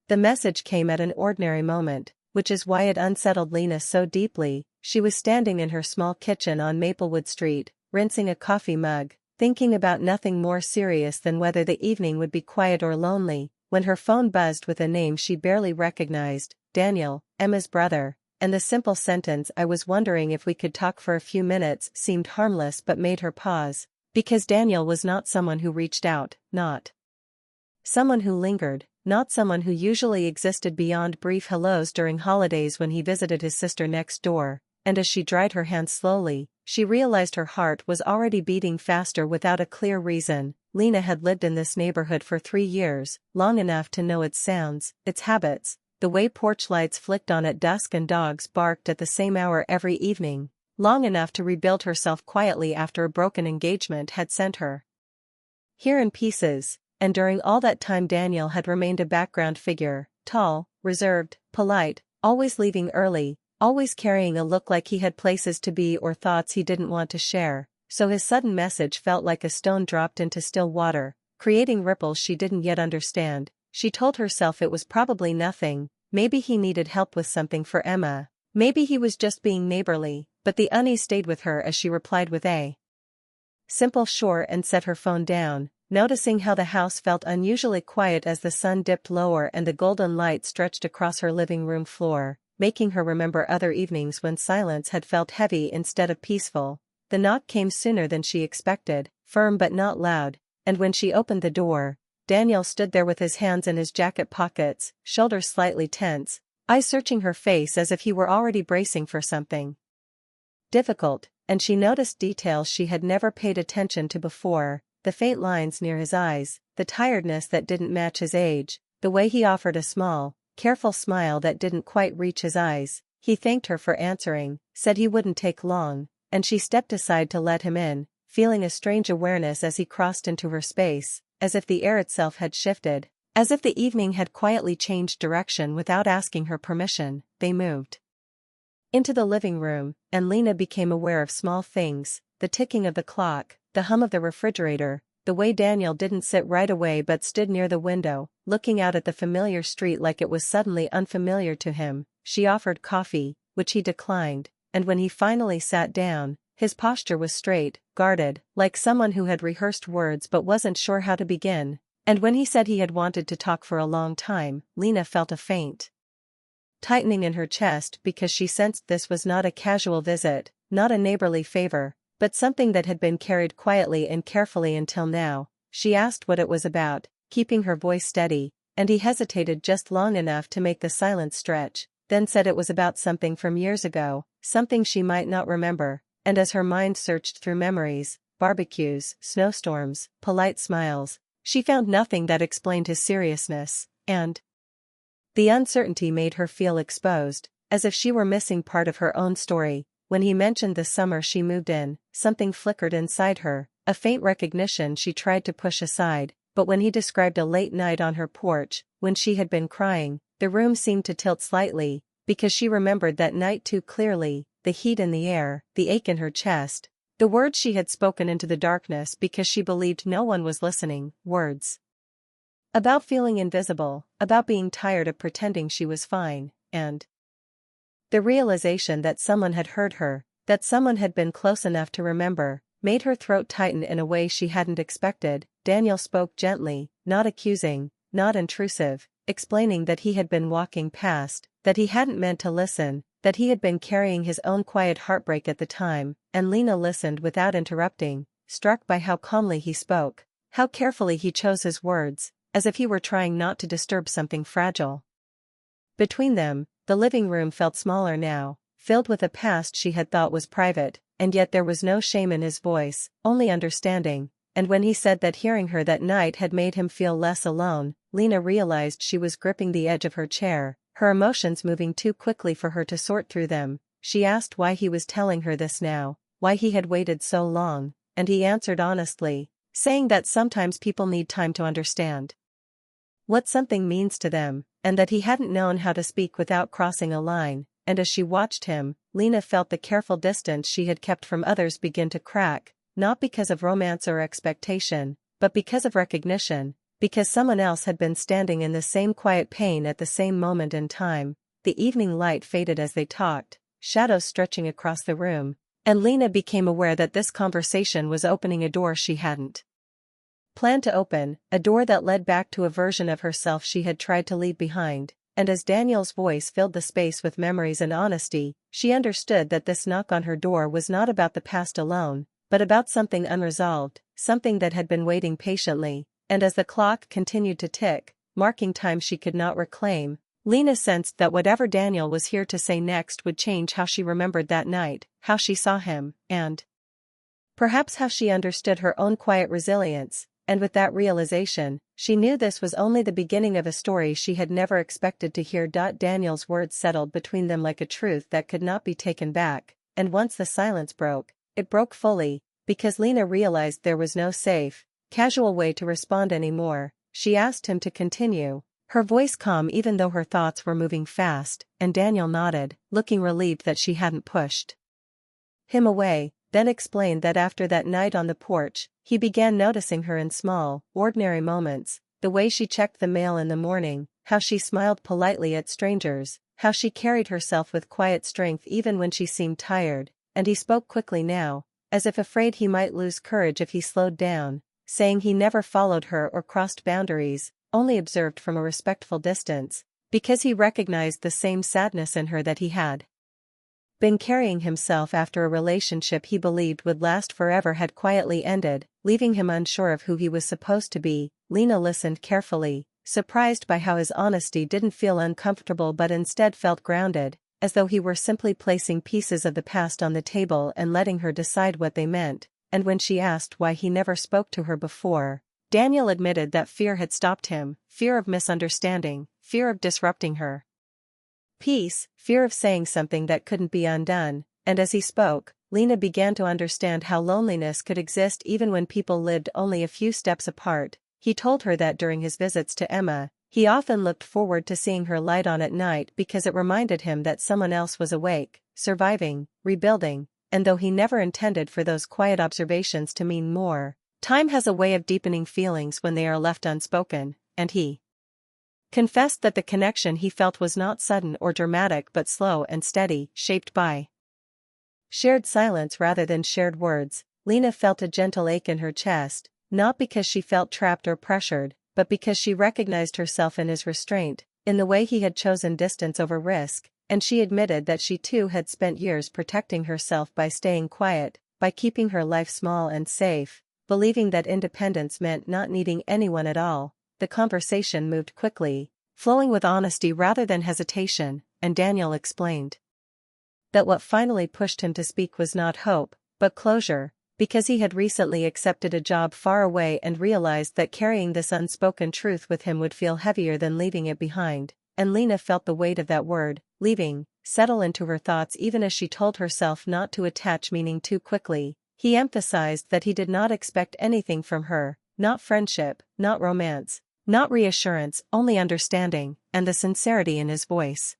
The message came at an ordinary moment, which is why it unsettled Lena so deeply. She was standing in her small kitchen on Maplewood Street, rinsing a coffee mug, thinking about nothing more serious than whether the evening would be quiet or lonely, when her phone buzzed with a name she barely recognized, Daniel, Emma's brother, and the simple sentence "I was wondering if we could talk for a few minutes" seemed harmless but made her pause, because Daniel was not someone who reached out, not someone who lingered, not someone who usually existed beyond brief hellos during holidays when he visited his sister next door, and as she dried her hands slowly, she realized her heart was already beating faster without a clear reason. Lena had lived in this neighborhood for 3 years, long enough to know its sounds, its habits, the way porch lights flicked on at dusk and dogs barked at the same hour every evening, long enough to rebuild herself quietly after a broken engagement had sent her here in pieces. And during all that time Daniel had remained a background figure, tall, reserved, polite, always leaving early, always carrying a look like he had places to be or thoughts he didn't want to share, so his sudden message felt like a stone dropped into still water, creating ripples she didn't yet understand. She told herself it was probably nothing, maybe he needed help with something for Emma, maybe he was just being neighborly, but the unease stayed with her as she replied with a simple sure and set her phone down, noticing how the house felt unusually quiet as the sun dipped lower and the golden light stretched across her living room floor, making her remember other evenings when silence had felt heavy instead of peaceful. The knock came sooner than she expected, firm but not loud, and when she opened the door, Daniel stood there with his hands in his jacket pockets, shoulders slightly tense, eyes searching her face as if he were already bracing for something difficult, and she noticed details she had never paid attention to before. The faint lines near his eyes, the tiredness that didn't match his age, the way he offered a small, careful smile that didn't quite reach his eyes. He thanked her for answering, said he wouldn't take long, and she stepped aside to let him in, feeling a strange awareness as he crossed into her space, as if the air itself had shifted, as if the evening had quietly changed direction without asking her permission. They moved into the living room, and Lena became aware of small things, the ticking of the clock, the hum of the refrigerator, the way Daniel didn't sit right away but stood near the window, looking out at the familiar street like it was suddenly unfamiliar to him. She offered coffee, which he declined, and when he finally sat down, his posture was straight, guarded, like someone who had rehearsed words but wasn't sure how to begin. And when he said he had wanted to talk for a long time, Lena felt a faint tightening in her chest because she sensed this was not a casual visit, not a neighborly favor, but something that had been carried quietly and carefully until now. She asked what it was about, keeping her voice steady, and he hesitated just long enough to make the silence stretch, then said it was about something from years ago, something she might not remember, and as her mind searched through memories, barbecues, snowstorms, polite smiles, she found nothing that explained his seriousness, and the uncertainty made her feel exposed, as if she were missing part of her own story. When he mentioned the summer she moved in, something flickered inside her, a faint recognition she tried to push aside, but when he described a late night on her porch, when she had been crying, the room seemed to tilt slightly, because she remembered that night too clearly, the heat in the air, the ache in her chest, the words she had spoken into the darkness because she believed no one was listening, words about feeling invisible, about being tired of pretending she was fine, and the realization that someone had heard her, that someone had been close enough to remember, made her throat tighten in a way she hadn't expected. Daniel spoke gently, not accusing, not intrusive, explaining that he had been walking past, that he hadn't meant to listen, that he had been carrying his own quiet heartbreak at the time, and Lena listened without interrupting, struck by how calmly he spoke, how carefully he chose his words, as if he were trying not to disturb something fragile. Between them, the living room felt smaller now, filled with a past she had thought was private, and yet there was no shame in his voice, only understanding, and when he said that hearing her that night had made him feel less alone, Lena realized she was gripping the edge of her chair, her emotions moving too quickly for her to sort through them. She asked why he was telling her this now, why he had waited so long, and he answered honestly, saying that sometimes people need time to understand what something means to them, and that he hadn't known how to speak without crossing a line. And as she watched him, Lena felt the careful distance she had kept from others begin to crack, not because of romance or expectation, but because of recognition, because someone else had been standing in the same quiet pain at the same moment in time. The evening light faded as they talked, shadows stretching across the room, and Lena became aware that this conversation was opening a door she hadn't planned to open, a door that led back to a version of herself she had tried to leave behind. And as Daniel's voice filled the space with memories and honesty, she understood that this knock on her door was not about the past alone, but about something unresolved, something that had been waiting patiently. And as the clock continued to tick, marking time she could not reclaim, Lena sensed that whatever Daniel was here to say next would change how she remembered that night, how she saw him, and perhaps how she understood her own quiet resilience. And with that realization, she knew this was only the beginning of a story she had never expected to hear. Daniel's words settled between them like a truth that could not be taken back, and once the silence broke, it broke fully, because Lena realized there was no safe, casual way to respond anymore. She asked him to continue, her voice calm even though her thoughts were moving fast, and Daniel nodded, looking relieved that she hadn't pushed him away, then explained that after that night on the porch, he began noticing her in small, ordinary moments, the way she checked the mail in the morning, how she smiled politely at strangers, how she carried herself with quiet strength even when she seemed tired, and he spoke quickly now, as if afraid he might lose courage if he slowed down, saying he never followed her or crossed boundaries, only observed from a respectful distance, because he recognized the same sadness in her that he had been carrying himself after a relationship he believed would last forever had quietly ended, leaving him unsure of who he was supposed to be. Lena listened carefully, surprised by how his honesty didn't feel uncomfortable but instead felt grounded, as though he were simply placing pieces of the past on the table and letting her decide what they meant. And when she asked why he never spoke to her before, Daniel admitted that fear had stopped him, fear of misunderstanding, fear of disrupting her peace, fear of saying something that couldn't be undone. And as he spoke, Lena began to understand how loneliness could exist even when people lived only a few steps apart. He told her that during his visits to Emma, he often looked forward to seeing her light on at night because it reminded him that someone else was awake, surviving, rebuilding. And though he never intended for those quiet observations to mean more, time has a way of deepening feelings when they are left unspoken, and he confessed that the connection he felt was not sudden or dramatic but slow and steady, shaped by shared silence rather than shared words. Lena felt a gentle ache in her chest, not because she felt trapped or pressured, but because she recognized herself in his restraint, in the way he had chosen distance over risk, and she admitted that she too had spent years protecting herself by staying quiet, by keeping her life small and safe, believing that independence meant not needing anyone at all. The conversation moved quickly, flowing with honesty rather than hesitation, and Daniel explained that what finally pushed him to speak was not hope, but closure, because he had recently accepted a job far away and realized that carrying this unspoken truth with him would feel heavier than leaving it behind. And Lena felt the weight of that word, leaving, settle into her thoughts even as she told herself not to attach meaning too quickly. He emphasized that he did not expect anything from her, not friendship, not romance, not reassurance, only understanding, and the sincerity in his voice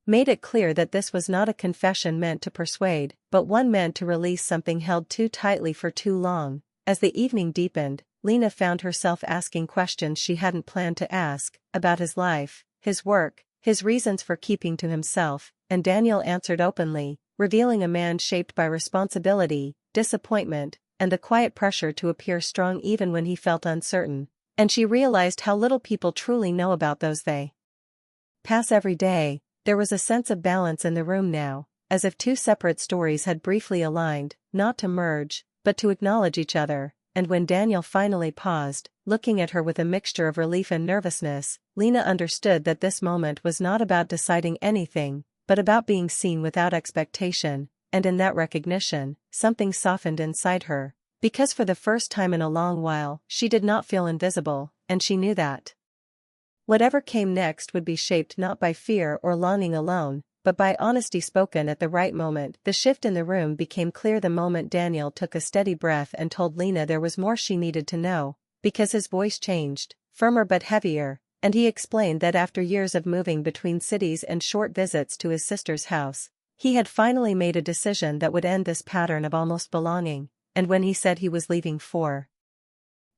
made it clear that this was not a confession meant to persuade, but one meant to release something held too tightly for too long. As the evening deepened, Lena found herself asking questions she hadn't planned to ask, about his life, his work, his reasons for keeping to himself, and Daniel answered openly, revealing a man shaped by responsibility, disappointment, and the quiet pressure to appear strong even when he felt uncertain. And she realized how little people truly know about those they pass every day. There was a sense of balance in the room now, as if two separate stories had briefly aligned, not to merge, but to acknowledge each other. And when Daniel finally paused, looking at her with a mixture of relief and nervousness, Lena understood that this moment was not about deciding anything, but about being seen without expectation. And in that recognition, something softened inside her, because for the first time in a long while, she did not feel invisible, and she knew that whatever came next would be shaped not by fear or longing alone, but by honesty spoken at the right moment. The shift in the room became clear the moment Daniel took a steady breath and told Lena there was more she needed to know, because his voice changed, firmer but heavier, and he explained that after years of moving between cities and short visits to his sister's house, he had finally made a decision that would end this pattern of almost belonging. And when he said he was leaving for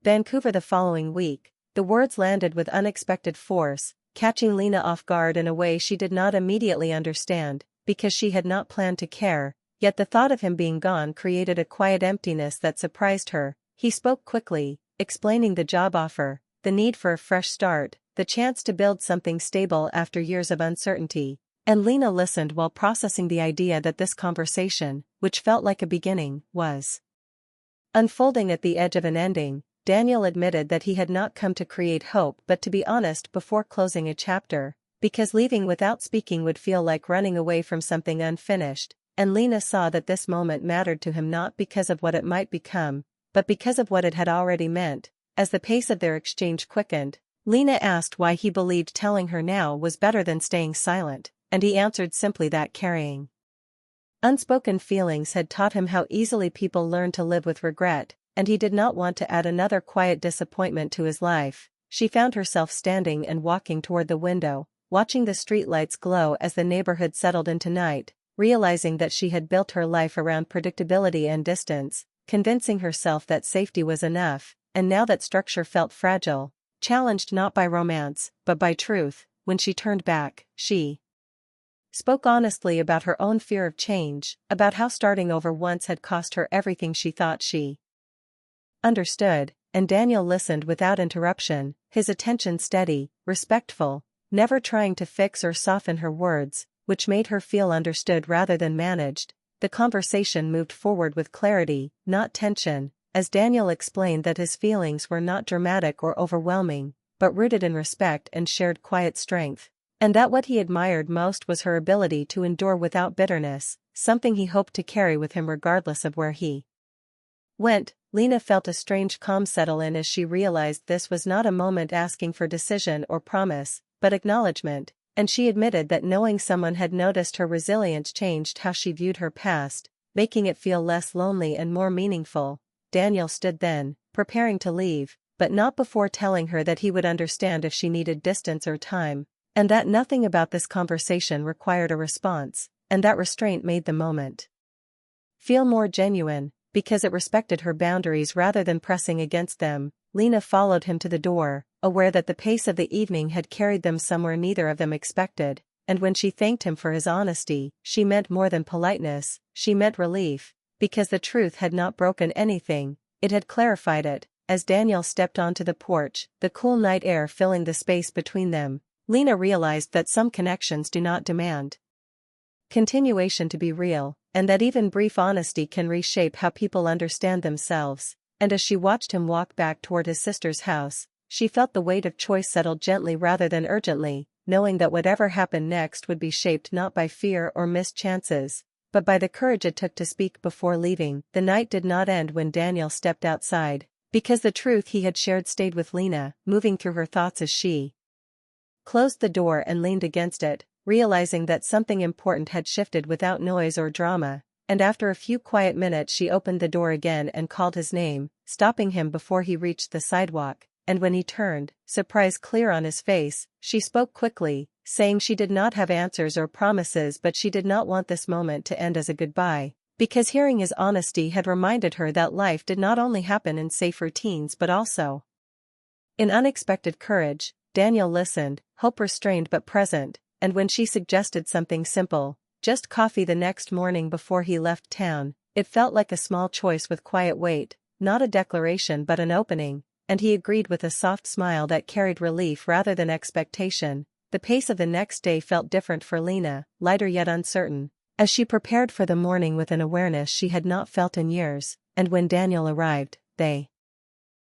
Vancouver the following week, The words landed with unexpected force, catching Lena off guard in a way she did not immediately understand, because she had not planned to care, yet the thought of him being gone created a quiet emptiness that surprised her. He spoke quickly, explaining the job offer, the need for a fresh start, the chance to build something stable after years of uncertainty. And Lena listened while processing the idea that this conversation, which felt like a beginning, was unfolding at the edge of an ending. Daniel admitted that he had not come to create hope but to be honest before closing a chapter, because leaving without speaking would feel like running away from something unfinished, and Lena saw that this moment mattered to him not because of what it might become, but because of what it had already meant. As the pace of their exchange quickened, Lena asked why he believed telling her now was better than staying silent, and he answered simply that carrying unspoken feelings had taught him how easily people learn to live with regret, and he did not want to add another quiet disappointment to his life. She found herself standing and walking toward the window, watching the streetlights glow as the neighborhood settled into night, realizing that she had built her life around predictability and distance, convincing herself that safety was enough, and now that structure felt fragile, challenged not by romance, but by truth. When she turned back, she spoke honestly about her own fear of change, about how starting over once had cost her everything she thought she understood, and Daniel listened without interruption, his attention steady, respectful, never trying to fix or soften her words, which made her feel understood rather than managed. The conversation moved forward with clarity, not tension, as Daniel explained that his feelings were not dramatic or overwhelming, but rooted in respect and shared quiet strength, and that what he admired most was her ability to endure without bitterness, something he hoped to carry with him regardless of where he went. Lena felt a strange calm settle in as she realized this was not a moment asking for decision or promise, but acknowledgement, and she admitted that knowing someone had noticed her resilience changed how she viewed her past, making it feel less lonely and more meaningful. Daniel stood then, preparing to leave, but not before telling her that he would understand if she needed distance or time, and that nothing about this conversation required a response, and that restraint made the moment feel more genuine, because it respected her boundaries rather than pressing against them. Lena followed him to the door, aware that the pace of the evening had carried them somewhere neither of them expected, and when she thanked him for his honesty, she meant more than politeness, she meant relief, because the truth had not broken anything, it had clarified it. As Daniel stepped onto the porch, the cool night air filling the space between them, Lena realized that some connections do not demand continuation to be real, and that even brief honesty can reshape how people understand themselves. And as she watched him walk back toward his sister's house, she felt the weight of choice settle gently rather than urgently, knowing that whatever happened next would be shaped not by fear or missed chances, but by the courage it took to speak before leaving. The night did not end when Daniel stepped outside, because the truth he had shared stayed with Lena, moving through her thoughts as she closed the door and leaned against it, realizing that something important had shifted without noise or drama. And after a few quiet minutes she opened the door again and called his name, stopping him before he reached the sidewalk, and when he turned, surprise clear on his face, she spoke quickly, saying she did not have answers or promises but she did not want this moment to end as a goodbye, because hearing his honesty had reminded her that life did not only happen in safe routines but also in unexpected courage. Daniel listened, hope restrained but present, and when she suggested something simple, just coffee the next morning before he left town, it felt like a small choice with quiet weight, not a declaration but an opening, and he agreed with a soft smile that carried relief rather than expectation. The pace of the next day felt different for Lena, lighter yet uncertain, as she prepared for the morning with an awareness she had not felt in years, and when Daniel arrived, they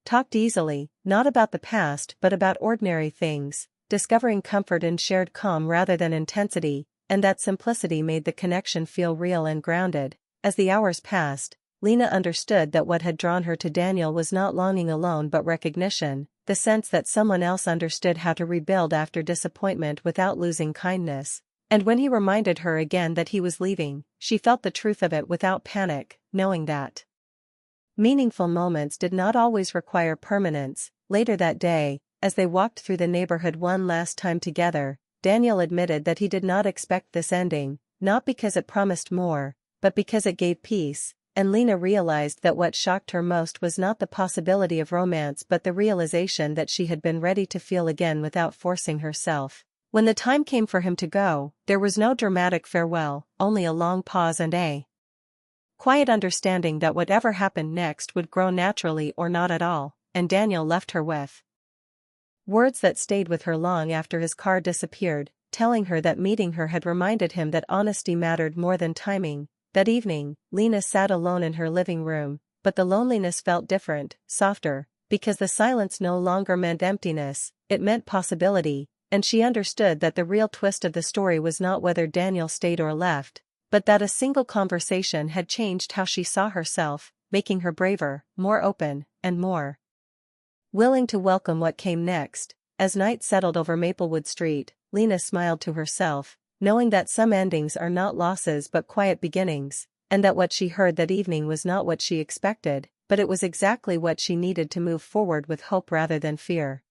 talked easily, not about the past but about ordinary things, discovering comfort in shared calm rather than intensity, and that simplicity made the connection feel real and grounded. As the hours passed, Lena understood that what had drawn her to Daniel was not longing alone but recognition, the sense that someone else understood how to rebuild after disappointment without losing kindness. And when he reminded her again that he was leaving, she felt the truth of it without panic, knowing that meaningful moments did not always require permanence. Later that day, as they walked through the neighborhood one last time together, Daniel admitted that he did not expect this ending, not because it promised more, but because it gave peace. and Lena realized that what shocked her most was not the possibility of romance but the realization that she had been ready to feel again without forcing herself. When the time came for him to go, there was no dramatic farewell, only a long pause and a quiet understanding that whatever happened next would grow naturally or not at all, and Daniel left her with words that stayed with her long after his car disappeared, telling her that meeting her had reminded him that honesty mattered more than timing. That evening, Lena sat alone in her living room, but the loneliness felt different, softer, because the silence no longer meant emptiness, it meant possibility, and she understood that the real twist of the story was not whether Daniel stayed or left, but that a single conversation had changed how she saw herself, making her braver, more open, and more willing to welcome what came next. As night settled over Maplewood Street, Lena smiled to herself, knowing that some endings are not losses but quiet beginnings, and that what she heard that evening was not what she expected, but it was exactly what she needed to move forward with hope rather than fear.